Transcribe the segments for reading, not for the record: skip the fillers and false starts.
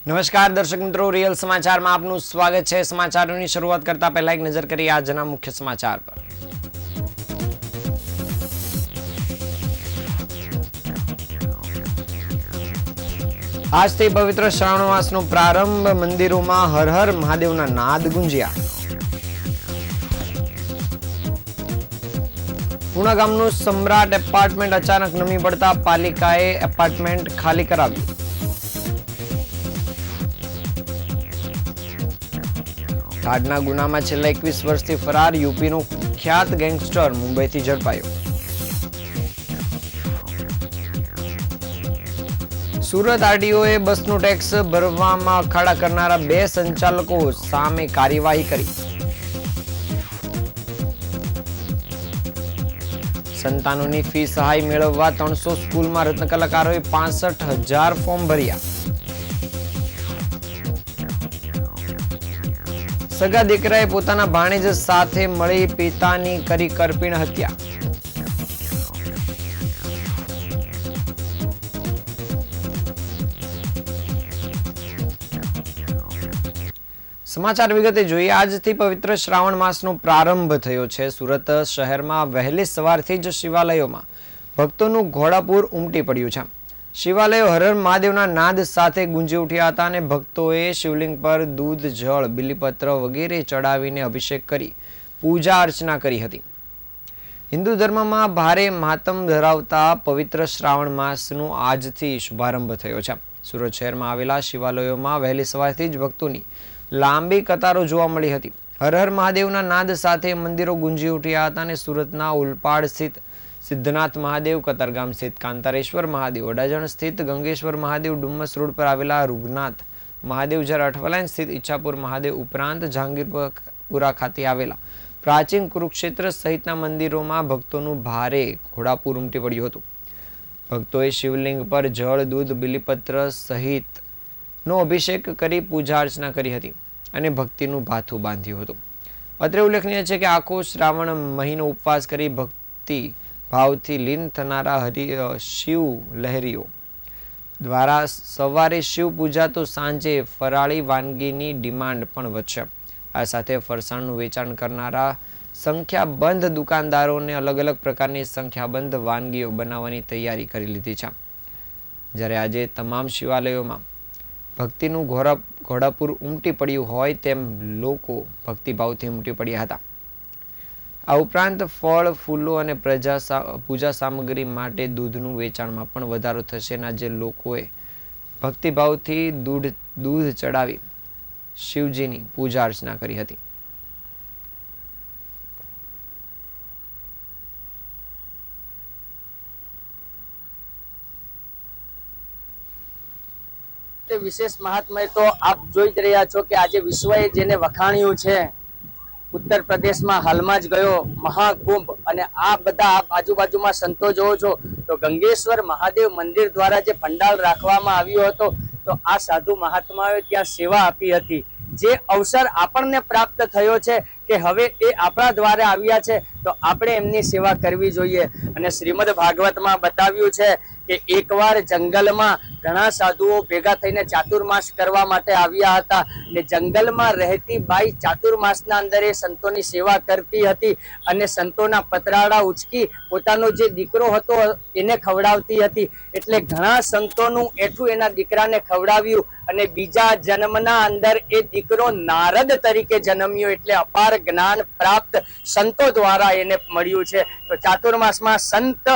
નમસ્કાર દર્શક મિત્રો, રિયલ સમાચારમાં આપનું સ્વાગત છે। સમાચારોની શરૂઆત કરતા પહેલા એક નજર કરીએ આજના મુખ્ય સમાચાર પર। આજથી પવિત્ર શ્રાવણ માસનો પ્રારંભ, મંદિરોમાં હર હર મહાદેવના નાદ ગુંજ્યા। પૂણા ગામનું સમ્રાટ એપાર્ટમેન્ટ અચાનક નમી પડતા પાલિકાએ એપાર્ટમેન્ટ ખાલી કરાવ્યું। ધાડના ગુનામાં છેલ્લા 21 વર્ષથી ફરાર યુપીનો ખ્યાત ગેંગસ્ટર મુંબઈથી ઝડપાયો। સુરત આરટીઓએ બસનો ટેક્સ ભરવામાં અખાડા કરનારા 2 સંચાલકો સામે કાર્યવાહી કરી। સંતાનોની ફી સહાય મેળવવા 300 સ્કૂલમાં રત્ન કલાકારોએ 65,000 ફોર્મ ભર્યા। સગા દીકરાએ પોતાના ભાણેજ સાથે મળી પિતાની કરી કરપીણ હત્યા। સમાચાર વિગતે જોઈએ। આજથી પવિત્ર શ્રાવણ માસનો પ્રારંભ થયો છે। સુરત શહેરમાં વહેલી સવારથી જ શિવાલયોમાં ભક્તોનું ઘોડાપૂર ઉમટી પડ્યું છે। શિવાલયો હર હર મહાદેવના નાદ સાથે ગુંજી ઉઠ્યા હતા અને ભક્તોએ શિવલિંગ પર દૂધ, જળ, બિલીપત્ર વગેરે ચડાવીને અભિષેક કરી પૂજા અર્ચના કરી હતી। હિન્દુ ધર્મમાં ભારે મહાત્મ ધરાવતા પવિત્ર શ્રાવણ માસનો આજથી શુભારંભ થયો છે। સુરત શહેરમાં આવેલા શિવાલયોમાં વહેલી સવારથી જ ભક્તોની લાંબી કતારો જોવા મળી હતી। હર હર મહાદેવના નાદ સાથે મંદિરો ગુંજી ઉઠ્યા હતા અને સુરતના ઉલપાડ સ્થિત સિદ્ધનાથ મહાદેવ, કતારગામ સ્થિત કાંતારેશ્વર મહાદેવ, અડાજણ સ્થિત ગંગેશ્વર મહાદેવ, ડુમ્મસ રોડ પર આવેલા રૂગનાથ મહાદેવ, જ્યારે અઠવાલાઈન સ્થિત ઈચ્છાપુર મહાદેવ ઉપરાંત જહાંગીરપુરા ખાતે આવેલા પ્રાચીન કુરુક્ષેત્ર સહિતના મંદિરોમાં ભક્તોનું ભારે ઘોડાપૂર ઉમટી પડ્યું હતું। ભક્તોએ શિવલિંગ પર જળ, દૂધ, બિલીપત્ર સહિતનો અભિષેક કરી પૂજા અર્ચના કરી હતી અને ભક્તિનું ભાથું બાંધ્યું હતું। અત્રે ઉલ્લેખનીય છે કે આખો શ્રાવણ મહિનો ઉપવાસ કરી ભક્તિ ભાવથી લીન થનારા શિવ લહેરીઓ દ્વારા સવારે શિવ પૂજા તો સાંજે ફરાળી વાનગીની ડિમાન્ડ પણ વધશે। આ સાથે ફરસાણનું વેચાણ કરનારા સંખ્યાબંધ દુકાનદારોને અલગ અલગ પ્રકારની સંખ્યાબંધ વાનગીઓ બનાવવાની તૈયારી કરી લીધી છે। જ્યારે આજે તમામ શિવાલયોમાં ભક્તિનું ઘોડાપૂર ઉમટી પડ્યું હોય તેમ લોકો ભક્તિભાવથી ઉમટી પડ્યા હતા। આ ઉપરાંત ફળ, ફૂલો અને પૂજા સામગ્રી માટે દૂધનું વેચાણમાં પણ વધારો થશે અને આજે લોકોએ ભક્તિભાવથી દૂધ ચડાવી શિવજીની પૂજા અર્ચના કરી હતી। વિશેષ મહાત્મય તો આપ જોઈ જ રહ્યા છો કે આજે વિશ્વએ જેને વખાણ્યું છે, ઉત્તર પ્રદેશમાં હાલમાં જ ગયો મહાકુંભ, અને આ બધા આપ આજુબાજુમાં સંતો જોવો છો તો ગંગેશ્વર મહાદેવ મંદિર દ્વારા જે પંડાલ રાખવામાં આવ્યો હતો તો આ સાધુ મહાત્માઓએ ત્યાં સેવા આપી હતી। જે અવસર આપણને પ્રાપ્ત થયો છે કે હવે એ આપણા દ્વારા આવ્યા છે તો આપણે એમની સેવા કરવી જોઈએ। અને શ્રીમદ ભાગવતમાં બતાવ્યું છે કે એકવાર જંગલમાં ઘણા સાધુઓ ભેગા થઈને ચાતુર્માસ કરવા માટે આવ્યા હતા ને જંગલમાં રહેતી બાઈ ચાતુર્માસના અંદર એ સંતોની સેવા કરતી હતી અને સંતોના પતરાડા ઉચકી પોતાનો જે દીકરો હતો એને ખવડાવતી હતી। એટલે ઘણા સંતોનું એઠું એના દીકરાને ખવડાવ્યું અને બીજા જન્મના અંદર એ દીકરો નારદ તરીકે જન્મ્યો। એટલે અપાર જ્ઞાન પ્રાપ્ત સંતો દ્વારા એને મળ્યું છે। તો ચાતુર્માસમાં સંત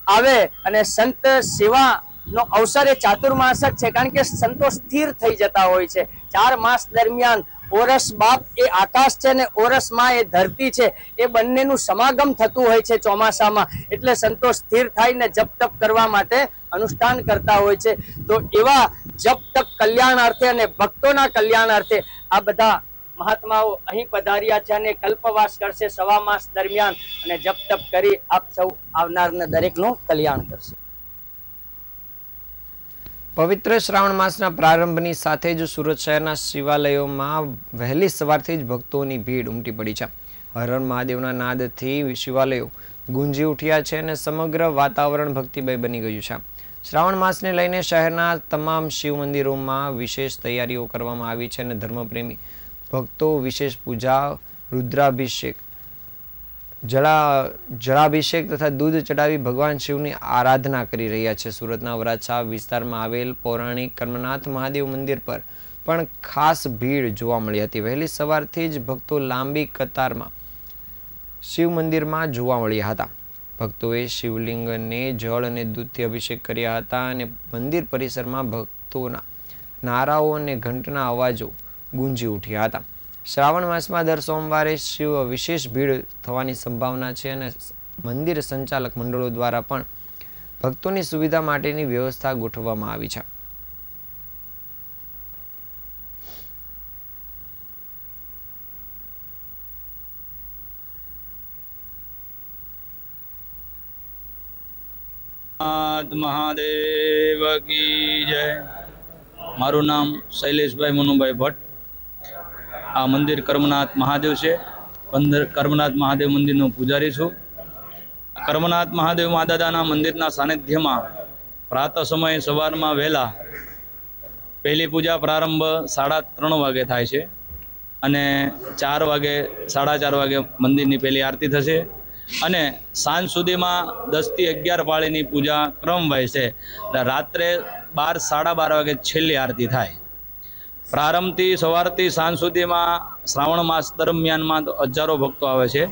આવે અને સંત સેવા નો અવસર એ ચાતુર્માસ જ છે, કારણ કે સંતો સ્થિર થઈ જતા હોય છે। 4 માસ દરમિયાન ઓરસ બાપ એ આકાશ છે ને ઓરસ માં એ ધરતી છે, એ બંનેનું સમાગમ થતું હોય છે ચોમાસામાં। એટલે સંતો સ્થિર થાય ને જપ તપ કરવા માટે અનુષ્ઠાન કરતા હોય છે। તો એવા જપ તપ કલ્યાણાર્થે અને ભક્તોના કલ્યાણાર્થે આ બધા મહાત્માઓ અહીં પધાર્યા છે અને કલ્પવાસ કરશે 1.5 માસ દરમિયાન અને જપ તપ કરી આપ સૌ આવનારને દરેકનું કલ્યાણ કરશે। પવિત્ર શ્રાવણ માસના પ્રારંભની સાથે જ સુરત શહેરના શિવાલયોમાં વહેલી સવારથી જ ભક્તોની ભીડ ઉમટી પડી છે। હર હર મહાદેવના નાદથી શિવાલયો ગુંજી ઉઠ્યા છે અને સમગ્ર વાતાવરણ ભક્તિમય બની ગયું છે। શ્રાવણ માસને લઈને શહેરના તમામ શિવ મંદિરોમાં વિશેષ તૈયારીઓ કરવામાં આવી છે અને ધર્મપ્રેમી ભક્તો વિશેષ પૂજા, રુદ્રાભિષેક, જળાભિષેક તથા દૂધ ચડાવી ભગવાન શિવની આરાધના કરી રહ્યા છે. સુરતના વરાછા વિસ્તારમાં આવેલ પૌરાણિક કર્મનાથ મહાદેવ મંદિર પર પણ ખાસ ભીડ જોવા મળી હતી. વહેલી સવારથી જ ભક્તો લાંબી કતારમાં શિવ મંદિરમાં જોવા મળ્યા હતા. ભક્તોએ શિવલિંગને જળ અને દૂધથી અભિષેક કર્યા હતા અને મંદિર પરિસરમાં ભક્તોના નારાઓ અને ઘંટના અવાજો ગુંજી ઉઠ્યા હતા. શ્રાવણ માસમાં દર સોમવારે શિવ વિશેષ ભીડ થવાની સંભાવના છે અને મંદિર સંચાલક મંડળો દ્વારા પણ ભક્તોની સુવિધા માટેની વ્યવસ્થા ગોઠવવામાં આવી છે. મહાદેવ કી જય. મારું નામ શૈલેષભાઈ મનુભાઈ ભટ્ટ. આ મંદિર કર્મનાથ મહાદેવ છે. કર્મનાથ મહાદેવ મંદિરનો પૂજારી છું. કર્મનાથ મહાદેવ મહાદાદાના મંદિરના સાનિધ્યમાં પ્રાતઃ સમયે સવારમાં વહેલા પહેલી પૂજા પ્રારંભ 3:30 વાગે થાય છે અને 4 વાગે 4:30 વાગે મંદિરની પહેલી આરતી થશે અને સાંજ સુધીમાં 10 થી 11 પાળીની પૂજા ક્રમવાઇઝ છે. રાત્રે 12 12:30 વાગે છેલ્લી આરતી થાય. પ્રારંભથી સવારથી સાંજ સુધીમાં શ્રાવણ માસ દરમિયાનમાં હજારો ભક્તો આવે છે.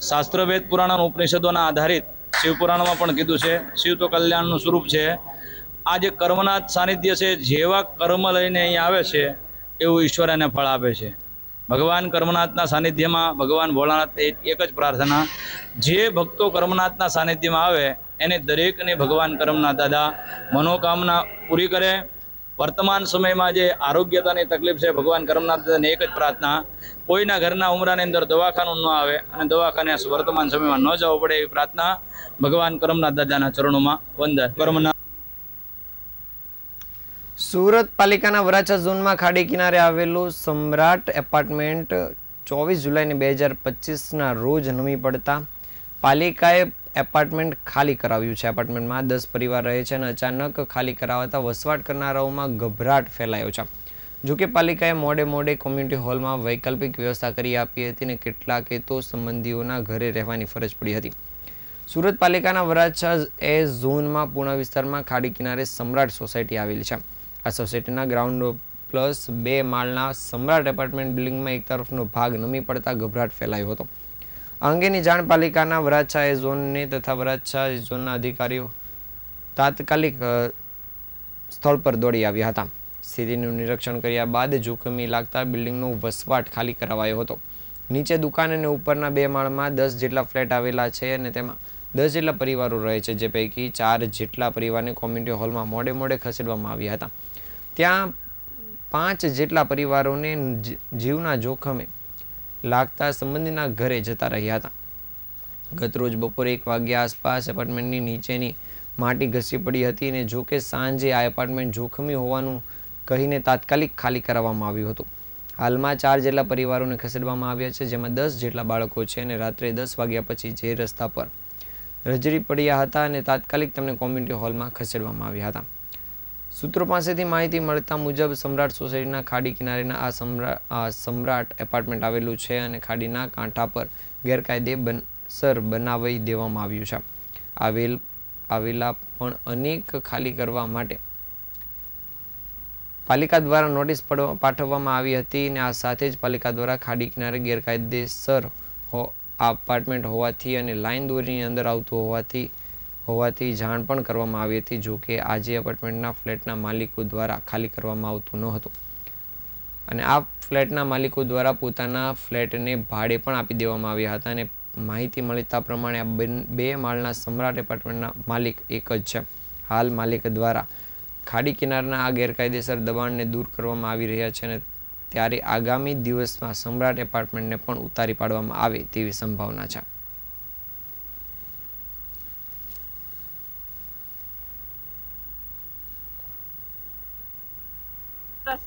શાસ્ત્રવેદ પુરાણ અને ઉપનિષદોના આધારિત શિવપુરાણમાં પણ કીધું છે શિવ તો કલ્યાણનું સ્વરૂપ છે. આ જે કર્મનાથ સાનિધ્ય છે, જેવા કર્મ લઈને અહીંયા આવે છે એવું ઈશ્વર એને ફળ આપે છે. ભગવાન કર્મનાથના સાનિધ્યમાં ભગવાન ભોળાનાથ એક જ પ્રાર્થના, જે ભક્તો કર્મનાથના સાનિધ્યમાં આવે એને દરેકને ભગવાન કર્મનાથ દાદા મનોકામના પૂરી કરે. વર્તમાન સમયમાં જે આરોગ્યતાની તકલીફ છે, ભગવાન કર્મનાથ દાદાને એક જ પ્રાર્થના, કોઈના ઘરના ઉમરાની અંદર દવાખાનું ન આવે અને દવાખાને વર્તમાન સમયમાં ન જવું પડે એવી પ્રાર્થના ભગવાન કર્મનાથ દાદાના ચરણોમાં વંદન. કર્મનાથ. સુરત પાલિકાના વરાછા ઝોનમાં ખાડી કિનારે આવેલું સમ્રાટ એપાર્ટમેન્ટ 24 જુલાઈ 2025ના રોજ નમી પડતા પાલિકાએ એપાર્ટમેન્ટ ખાલી કરાવ્યું છે. એપાર્ટમેન્ટમાં 10 પરિવાર રહે છે અને અચાનક ખાલી કરાવતા વસવાટ કરનારાઓમાં ગભરાટ ફેલાયો છે. જોકે પાલિકાએ મોડે કોમ્યુનિટી હોલમાં વૈકલ્પિક વ્યવસ્થા કરી આપી હતી અને કેટલાકે તો સંબંધીઓના ઘરે રહેવાની ફરજ પડી હતી. સુરત પાલિકાના વરાછા એ ઝોનમાં પૂર્ણા વિસ્તારમાં ખાડી કિનારે સમ્રાટ સોસાયટી આવેલી છે. આ સોસાયટીના ગ્રાઉન્ડ પ્લસ 2 માળના સમ્રાટ એપાર્ટમેન્ટ બિલ્ડિંગમાં એક તરફનો ભાગ નમી પડતા ગભરાટ ફેલાયો હતો. આ અંગેની જાણ પાલિકાના વરાછા એ ઝોનને તથા વરાછા ઝોનના અધિકારીઓ તાત્કાલિક સ્થળ પર દોડી આવ્યા હતા. સ્થિતિનું નિરીક્ષણ કર્યા બાદ જોખમી લાગતા બિલ્ડિંગનો વસવાટ ખાલી કરાવાયો હતો. નીચે દુકાન અને ઉપરના 2 માળમાં 10 જેટલા ફ્લેટ આવેલા છે અને તેમાં 10 જેટલા પરિવારો રહે છે, જે પૈકી 4 જેટલા પરિવારને કોમ્યુનિટી હોલમાં મોડે ખસેડવામાં આવ્યા હતા. ત્યાં 5 જેટલા પરિવારોને જીવના જોખમે લાગતા સંબંધીના ઘરે જતા રહ્યા હતા. ગતરોજ બપોરે 1 વાગ્યા આસપાસ એપાર્ટમેન્ટની નીચેની માટી ઘસી પડી હતી અને જોકે સાંજે આ એપાર્ટમેન્ટ જોખમી હોવાનું કહીને તાત્કાલિક ખાલી કરાવવામાં આવ્યું હતું. હાલમાં 4 જેટલા પરિવારોને ખસેડવામાં આવ્યા છે, જેમાં 10 જેટલા બાળકો છે અને રાત્રે 10 વાગ્યા પછી જે રસ્તા પર રજડી પડ્યા હતા અને તાત્કાલિક તેમને કોમ્યુનિટી હોલમાં ખસેડવામાં આવ્યા હતા. સૂત્રો પાસેથી માહિતી મળતા મુજબ સમ્રાટ સોસાયટીના ખાડી કિનારેના આ સમ્રાટ એપાર્ટમેન્ટ આવેલું છે અને ખાડીના કાંઠા પર ગેરકાયદેસર બનાવી દેવામાં આવ્યું છે. આવેલા પણ અનેક ખાલી કરવા માટે પાલિકા દ્વારા નોટિસ પાઠવવામાં આવી હતી અને આ સાથે જ પાલિકા દ્વારા ખાડી કિનારે ગેરકાયદેસર અપાર્ટમેન્ટ હોવાથી અને લાઈન દોરીની અંદર આવતું હોવાથી જાણ પણ કરવામાં આવી હતી. જો કે આજે એપાર્ટમેન્ટના ફ્લેટના માલિકો દ્વારા ખાલી કરવામાં આવતું ન હતું અને આ ફ્લેટના માલિકો દ્વારા પોતાના ફ્લેટને ભાડે પણ આપી દેવામાં આવ્યા હતા અને માહિતી મળતા પ્રમાણે આ 2 માળના સમ્રાટ એપાર્ટમેન્ટના માલિક એક જ છે. હાલ માલિક દ્વારા ખાડી કિનારના આ ગેરકાયદેસર દબાણને દૂર કરવામાં આવી રહ્યા છે અને ત્યારે આગામી દિવસમાં સમ્રાટ એપાર્ટમેન્ટને પણ ઉતારી પાડવામાં આવે તેવી સંભાવના છે.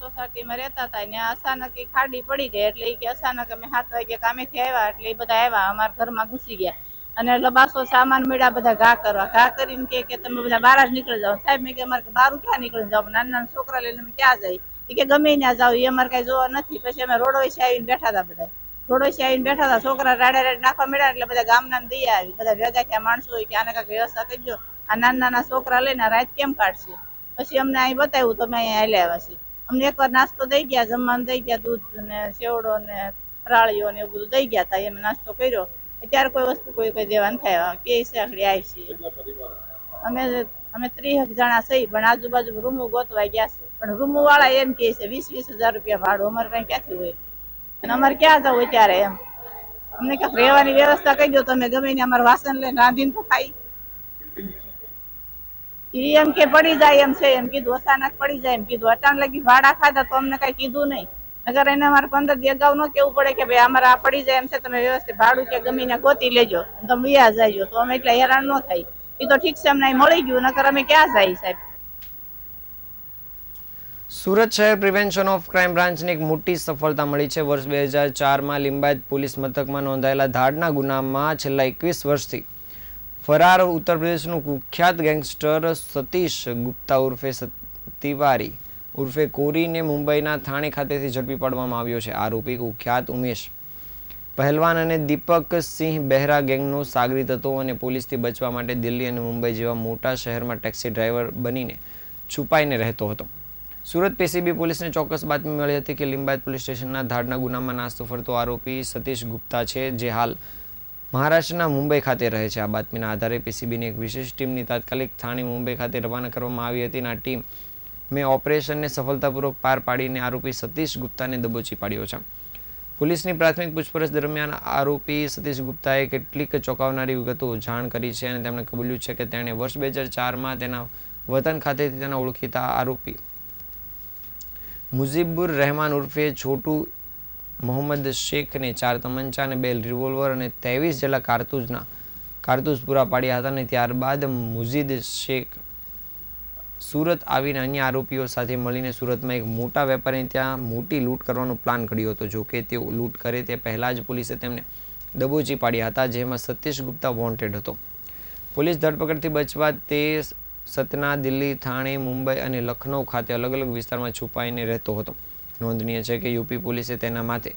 સોસાયટીમાં રહેતા હતા ને અચાનક ખાડી પડી ગઈ એટલે કે અચાનક અમે 7 વાગે કામેથી આવ્યા એટલે બધા આવ્યા અમારા ઘરમાં ઘૂસી ગયા અને લબાસો સામાન મળ્યા બધા ઘા કરવા. ઘા કરીને કે તમે બધા બહાર જ નીકળી જાઓ. સાહેબ મેં કે અમારે બહાર ક્યાં નીકળી જાવ? નાના નાના છોકરા લઈને અમે ક્યાં જાય? એ કે ગમે ત્યાં જાવ, એ અમારે કઈ જોવા નથી. પછી અમે રોડ વચ્ચે આવીને બેઠા હતા બધા. રોડ વચ્ચે આવીને બેઠા હતા, છોકરા રાડે રાડે નાખવા મળ્યા એટલે બધા ગામના દયા આવી. બધા ભેગા થયા માણસો હોય કે આને કાંઈક વ્યવસ્થા કરજો. આ નાના નાના છોકરા લઈને રાત કેમ કાઢશે? પછી અમને અહીં બતાવ્યું તો અમે અહીંયા હાલ્યા આવ્યા છીએ. અમને એકવાર નાસ્તો દઈ ગયા, જમવાનું દઈ ગયા, દૂધ ને સેવડો ને ફરાળીઓ ને એવું બધું દઈ ગયા હતા. એમ નાસ્તો કર્યો. અત્યારે કોઈ વસ્તુ કોઈ દેવા નથી આવ્યા. કે સાંકળી આવી છીએ અમે અમે 30 જણા સહી, પણ આજુબાજુ રૂમો ગોતવા ગયા છે. પણ રૂમો વાળા એમ કે છે 20,000 રૂપિયા ભાડું. અમારે કઈ ક્યાંથી હોય? અને અમારે ક્યાં જવું અત્યારે? એમ અમને ક્યાંક રહેવાની વ્યવસ્થા કરી દો. તમે ગમે ને અમારે વાસણ લઈને રાંધીને તો ખાઈ. એમ કે પડી જાય એમ છે, એમ કીધું અચાનક પડી જાય એમ કીધું. અટાણ લગી ભાડા ખાધા તો અમને કઈ કીધું નહીં. અગર એને અમારે 15 દી અગાઉ ન કેવું પડે કે ભાઈ અમારે આ પડી જાય એમ છે, તમે વ્યવસ્થિત ભાડું કે ગમે ને ગોતી લેજો, તમે વ્યાજ જાયજો, તો અમે એટલે હેરાન ન થાય. એ તો ઠીક છે, અમને મળી ગયું, નકર અમે ક્યાં જાય સાહેબ? સુરત શહેર પ્રિવેન્શન ઓફ ક્રાઇમ બ્રાન્ચને એક મોટી સફળતા મળી છે. વર્ષ 2004માં લિંબાયત પોલીસ મથકમાં નોંધાયેલા ધાડના ગુનામાં છેલ્લા 21 વર્ષથી ફરાર ઉત્તર પ્રદેશનું કુખ્યાત ગેંગસ્ટર સતીશ ગુપ્તા ઉર્ફે તિવારી ઉર્ફે કોરીને મુંબઈના થાણે ખાતેથી ઝડપી પાડવામાં આવ્યો છે. આરોપી કુખ્યાત ઉમેશ પહેલવાન અને દીપક સિંહ બહેરા ગેંગનો સાગરીત હતો અને પોલીસથી બચવા માટે દિલ્હી અને મુંબઈ જેવા મોટા શહેરમાં ટેક્સી ડ્રાઈવર બનીને છુપાઈને રહેતો હતો. સુરત પીસીબી પોલીસને ચોક્કસ બાતમી મળી હતી કે લિંબાયત પોલીસ સ્ટેશનના ધાડના ગુનામાં નાસ્તો ફરતો આરોપી સતીશ ગુપ્તા છે, જે હાલ મહારાષ્ટ્રના મુંબઈ ખાતે રહે છે. આ બાતમીના આધારે પીસીબીની એક વિશેષ ટીમની તાત્કાલિક થાણે મુંબઈ ખાતે રવાના કરવામાં આવી હતી. આ ટીમ મેં ઓપરેશનને સફળતાપૂર્વક પાર પાડીને આરોપી સતીશ ગુપ્તાને દબોચી પાડ્યો છે. પોલીસની પ્રાથમિક પૂછપરછ દરમિયાન આરોપી સતીશ ગુપ્તાએ કેટલીક ચોંકાવનારી વિગતો જાણ કરી છે અને તેમણે કબૂલ્યું છે કે તેણે વર્ષ 2004માં તેના વતન ખાતેથી તેના ઓળખીતા આરોપી મુજીબુર રહેમાન ઉર્ફે છોટુ મોહમ્મદ શેખને 4 તમંચા અને 2 રિવોલ્વર અને 23 જેટલા કારતૂસ પૂરા પાડ્યા હતા. અને ત્યારબાદ મુજીદ શેખ સુરત આવીને અન્ય આરોપીઓ સાથે મળીને સુરતમાં એક મોટા વેપારીને ત્યાં મોટી લૂંટ કરવાનો પ્લાન ઘડ્યો હતો. જોકે તેઓ લૂંટ કરે તે પહેલાં જ પોલીસે તેમને દબોચી પાડ્યા હતા, જેમાં સતીશ ગુપ્તા વોન્ટેડ હતો. પોલીસ ધરપકડથી બચવા તે સતના, દિલ્હી, થાણે, મુંબઈ અને લખનૌ ખાતે અલગ અલગ વિસ્તારમાં છુપાઈને રહેતો હતો. નોંધનીય છે કે યુપી પોલીસે તેના માથે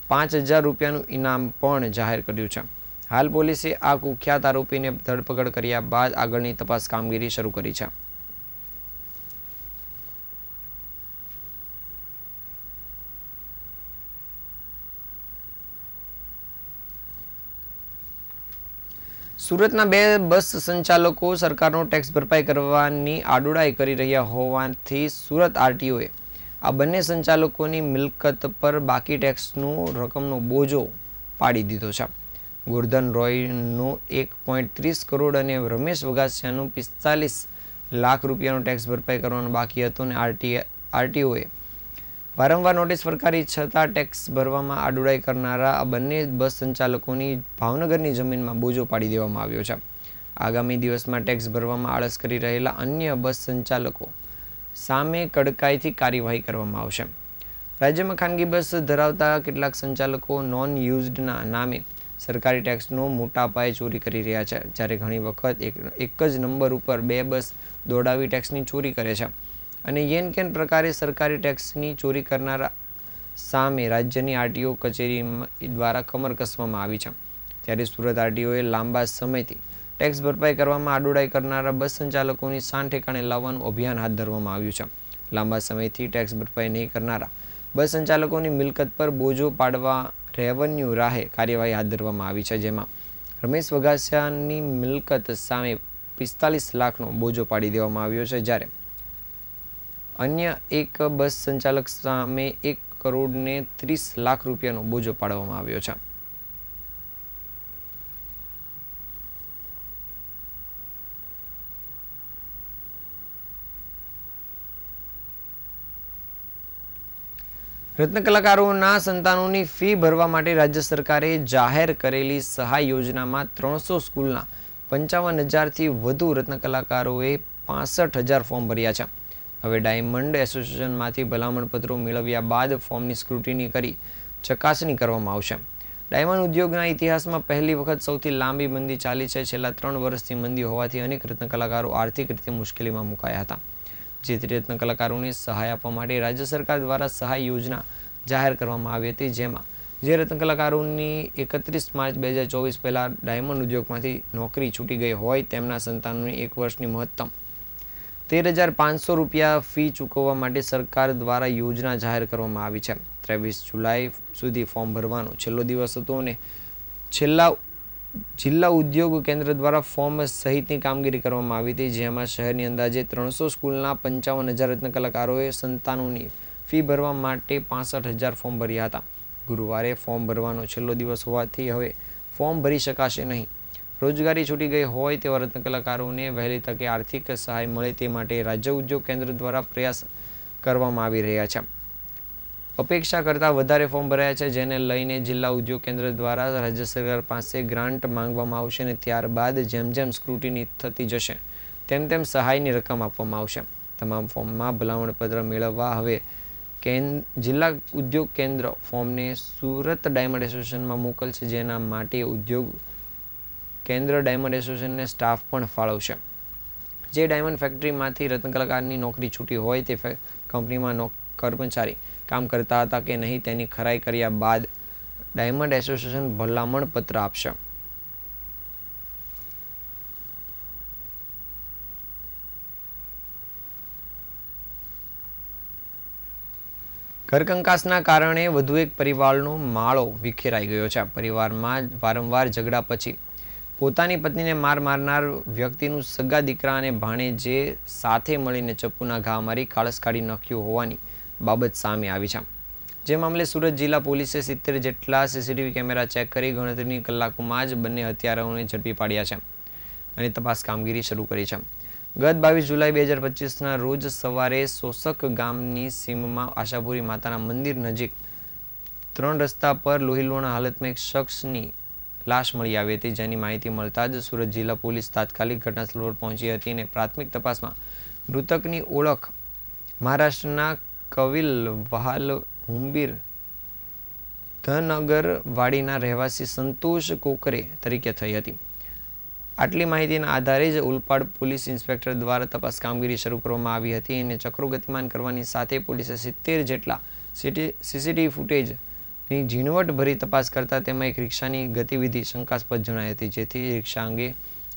5,000 રૂપિયાનું ઇનામ પણ જાહેર કર્યું છે. હાલ પોલીસે આ કુખ્યાત આરોપીને ધરપકડ કર્યા બાદ આગળની તપાસ કામગીરી શરૂ કરી છે. સુરતના 2 બસ સંચાલકો સરકારનો ટેક્સ ભરપાઈ કરવાની આડોડાઈ કરી રહ્યા હોવાથી સુરત આરટીઓએ આ બંને સંચાલકોની મિલકત પર બાકી ટેક્સનું રકમનો બોજો પાડી દીધો છે. ગોરધન રોયનો 1.30 કરોડ અને રમેશ વઘાસિયાનું 45 લાખ રૂપિયાનો ટેક્સ ભરપાઈ કરવાનો બાકી હતો અને આરટીઓએ વારંવાર નોટિસ ફટકારી છતાં ટેક્સ ભરવામાં આડોડાઈ કરનારા આ બંને બસ સંચાલકોની ભાવનગરની જમીનમાં બોજો પાડી દેવામાં આવ્યો છે. આગામી દિવસમાં ટેક્સ ભરવામાં આળસ કરી રહેલા અન્ય બસ સંચાલકો સામે કડકાઈથી કાર્યવાહી કરવામાં આવશે. રાજ્યમાં ખાનગી બસ ધરાવતા કેટલાક સંચાલકો નોન યુઝડના નામે સરકારી ટેક્સનો મોટા પાયે ચોરી કરી રહ્યા છે, જ્યારે ઘણી વખત એક જ નંબર ઉપર 2 બસ દોડાવી ટેક્સની ચોરી કરે છે. અને યેન કેન પ્રકારે સરકારી ટેક્સની ચોરી કરનારા સામે રાજ્યની આરટીઓ કચેરી દ્વારા કમર કસવામાં આવી છે. ત્યારે સુરત આરટીઓએ લાંબા સમયથી ટેક્સ ભરપાઈ કરવામાં આડોડાઈ કરનારા બસ સંચાલકોની શાન ઠેકાણે લાવવાનું અભિયાન હાથ ધરવામાં આવ્યું છે. લાંબા સમયથી ટેક્સ ભરપાઈ નહીં કરનારા બસ સંચાલકોની મિલકત પર બોજો પાડવા રેવન્યુ રાહે કાર્યવાહી હાથ ધરવામાં આવી છે, જેમાં રમેશ વઘાસિયાની મિલકત સામે 45 લાખનો બોજો પાડી દેવામાં આવ્યો છે, જ્યારે અન્ય એક બસ સંચાલક સામે 1 કરોડ ને 30 લાખ રૂપિયાનો બોજો પાડવામાં આવ્યો છે. રત્ન કલાકારોના સંતાનોની ફી ભરવા માટે રાજ્ય સરકારે જાહેર કરેલી સહાય યોજનામાં 300 સ્કૂલના 55,000થી વધુ રત્ન કલાકારોએ 65,000 ફોર્મ ભર્યા છે. હવે ડાયમંડ એસોસિએશનમાંથી ભલામણ પત્રો મેળવ્યા બાદ ફોર્મની સ્ક્રુટિની કરી ચકાસણી કરવામાં આવશે. ડાયમંડ ઉદ્યોગના ઇતિહાસમાં પહેલી વખત સૌથી લાંબી મંદી ચાલી છે. છેલ્લા 3 વર્ષથી મંદી હોવાથી અનેક રત્ન કલાકારો આર્થિક રીતે મુશ્કેલીમાં મુકાયા હતા. જેથી રત્ન કલાકારોને સહાય આપવા માટે રાજ્ય સરકાર દ્વારા સહાય યોજના જાહેર કરવામાં આવી હતી, જેમાં જે રત્ન કલાકારોની 31 માર્ચ 2024 પહેલાં ડાયમંડ ઉદ્યોગમાંથી નોકરી છૂટી ગઈ હોય તેમના સંતાનોની 1 વર્ષની મહત્તમ 13,500 રૂપિયા ફી ચૂકવવા માટે સરકાર દ્વારા યોજના જાહેર કરવામાં આવી છે. 23 જુલાઈ સુધી ફોર્મ ભરવાનો છેલ્લો દિવસ હતો અને જિલ્લા ઉદ્યોગ કેન્દ્ર દ્વારા ફોર્મ સહિતની કામગીરી કરવામાં આવી હતી, જેમાં શહેરની અંદાજે 300 સ્કૂલના 55,000 રત્ન કલાકારોએ સંતાનોની ફી ભરવા માટે 65,000 ફોર્મ ભર્યા હતા. ગુરુવારે ફોર્મ ભરવાનો છેલ્લો દિવસ હોવાથી હવે ફોર્મ ભરી શકાશે નહીં. રોજગારી છૂટી ગઈ હોય તેવા રત્ન કલાકારોને વહેલી તકે આર્થિક સહાય મળે તે માટે રાજ્ય ઉદ્યોગ કેન્દ્ર દ્વારા પ્રયાસ કરવામાં આવી રહ્યા છે. અપેક્ષા કરતાં વધારે ફોર્મ ભરાયા છે, જેને લઈને જિલ્લા ઉદ્યોગ કેન્દ્ર દ્વારા રાજ્ય સરકાર પાસે ગ્રાન્ટ માંગવામાં આવશે અને ત્યારબાદ જેમ જેમ સ્ક્રુટિની થતી જશે તેમ સહાયની રકમ આપવામાં આવશે. તમામ ફોર્મમાં ભલામણપત્ર મેળવવા હવે જિલ્લા ઉદ્યોગ કેન્દ્ર ફોર્મને સુરત ડાયમંડ એસોસિએશનમાં મોકલશે, જેના માટે ઉદ્યોગ કેન્દ્ર ડાયમંડ એસોસિએશનને સ્ટાફ પણ ફાળવશે. જે ડાયમંડ ફેક્ટરીમાંથી રત્ન કલાકારની નોકરી છૂટી હોય તે કંપનીમાં કર્મચારી કામ કરતા હતા કે નહીં તેની ખરાઈ કર્યા બાદ ડાયમંડ એસોસિએશન ભલામણ પત્ર આપશે. ઘરકંકાસના કારણે વધુ એક પરિવારનો માળો વિખેરાઈ ગયો છે. પરિવારમાં વારંવાર ઝઘડા પછી પોતાની પત્નીને મારનાર વ્યક્તિનું સગા દીકરા અને ભાણેજે સાથે મળીને ચપ્પુના ઘા મારી કાળસ કાઢી નાખ્યું હોવાની બાબત સામે આવી છે. જે મામલે સુરત જિલ્લા પોલીસે 70 જેટલા સીસીટીવી કેમેરા ચેક કરી ગણતરીની કલાકોમાં જ બંને હત્યારાઓને ઝડપી પાડ્યા છે અને તપાસ કામગીરી શરૂ કરી છે. ગત 22 જુલાઈ 2025ના રોજ સવારે સોસક ગામની સીમમાં આશાપુરી માતાના મંદિર નજીક 3 રસ્તા પર લોહીલુહાણ હાલતમાં એક શખ્સની લાશ મળી આવી હતી, જેની માહિતી મળતા જ સુરત જિલ્લા પોલીસ તાત્કાલિક ઘટનાસ્થળ પર પહોંચી હતી અને પ્રાથમિક તપાસમાં મૃતકની ઓળખ મહારાષ્ટ્રના કવિલ વહાલ હુંબીર ધનગર વાડીના રહેવાસી સંતોષ કોકરે તરીકે થઈ હતી. આટલી માહિતીના આધારે જ ઉલપાડ પોલીસ ઇન્સ્પેક્ટર દ્વારા તપાસ કામગીરી શરૂ કરવામાં આવી હતી અને ચક્રો ગતિમાન કરવાની સાથે પોલીસે 70 જેટલા સીસીટીવી ફૂટેજની ઝીણવટભરી તપાસ કરતા તેમાં એક રિક્ષાની ગતિવિધિ શંકાસ્પદ જણાઈ હતી, જેથી રિક્ષા અંગે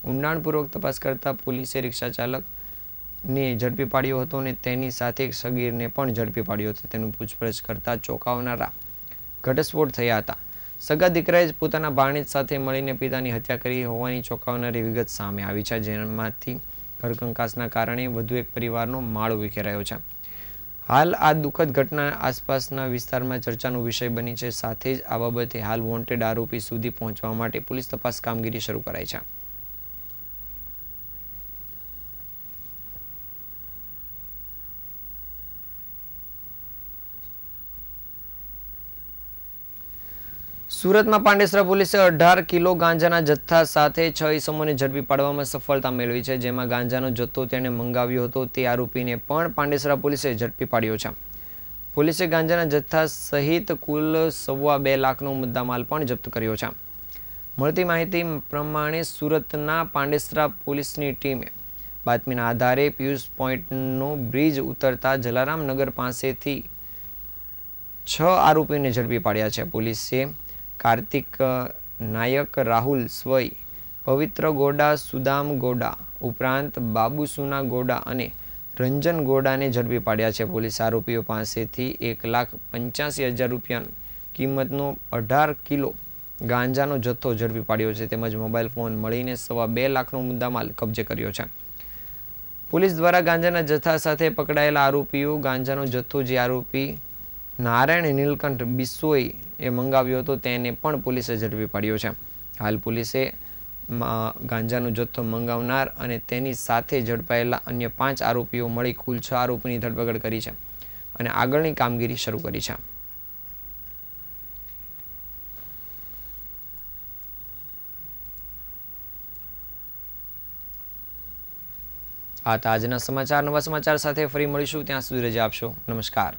ઊંડાણપૂર્વક તપાસ કરતા પોલીસે રિક્ષા ચાલકને ઝડપી પાડ્યો હતો અને તેની સાથે એક સગીરને પણ ઝડપી પાડ્યો હતો. તેનું પૂછપરછ કરતા ચોંકાવનારા ઘટસ્ફોટ થયા હતા. સગા દીકરાએ જ પોતાના ભાણેજ સાથે મળીને પિતાની હત્યા કરી હોવાની ચોંકાવનારી વિગત સામે આવી છે, જેમાંથી ઘરકંકાસના કારણે વધુ એક પરિવારનો માળો વિખેરાયો છે. હાલ આ દુઃખદ ઘટના આસપાસના વિસ્તારમાં ચર્ચાનો વિષય બની છે. સાથે જ આ બાબતે હાલ વોન્ટેડ આરોપી સુધી પહોંચવા માટે પોલીસ તપાસ કામગીરી શરૂ કરાઈ છે. સુરતમાં પાંડેસરા પોલીસે 18 કિલો ગાંજાના જથ્થા સાથે 6 ઇસમોને ઝડપી પાડવામાં સફળતા મેળવી છે, જેમાં ગાંજાનો જથ્થો તેણે મંગાવ્યો હતો તે આરોપીને પણ પાંડેસરા પોલીસે ઝડપી પાડ્યો છે. પોલીસે ગાંજાના જથ્થા સહિત કુલ 2.25 લાખનો મુદ્દામાલ પણ જપ્ત કર્યો છે. મળતી માહિતી પ્રમાણે સુરતના પાંડેસરા પોલીસની ટીમે બાતમીના આધારે પિયુષ પોઈન્ટનો બ્રિજ ઉતરતા જલારામ નગર પાસેથી 6 આરોપીને ઝડપી પાડ્યા છે. પોલીસે કાર્તિક નાયક, રાહુલ સ્વઈ, પવિત્ર ગોડા, સુદામ ગોડા ઉપરાંત બાબુસુના ગોડા અને રંજન ગોડાને ઝડપી પાડ્યા છે. પોલીસ આરોપીઓ પાસેથી 1,85,000 રૂપિયા કિંમતનો 18 કિલો ગાંજાનો જથ્થો ઝડપી પાડ્યો છે, તેમજ મોબાઈલ ફોન મળીને 2.25 લાખનો મુદ્દામાલ કબજે કર્યો છે. પોલીસ દ્વારા ગાંજાના જથ્થા સાથે પકડાયેલા આરોપીઓ ગાંજાનો જથ્થો જે આરોપી નારાયણ નીલકંઠ બિસ્સોઈ એ મંગાવ્યો હતો તેને પણ પોલીસે ઝડપી પાડ્યો છે. હાલ પોલીસે ગાંજાનો જથ્થો મંગાવનાર અને તેની સાથે ઝડપાયેલા અન્ય 5 આરોપીઓ મળી કુલ 6 આરોપીની ધરપકડ કરી છે અને આગળની કામગીરી શરૂ કરી છે. આ હતા આજના સમાચાર. નવા સમાચાર સાથે ફરી મળીશું. ત્યાં સુધી રજા આપશો. નમસ્કાર.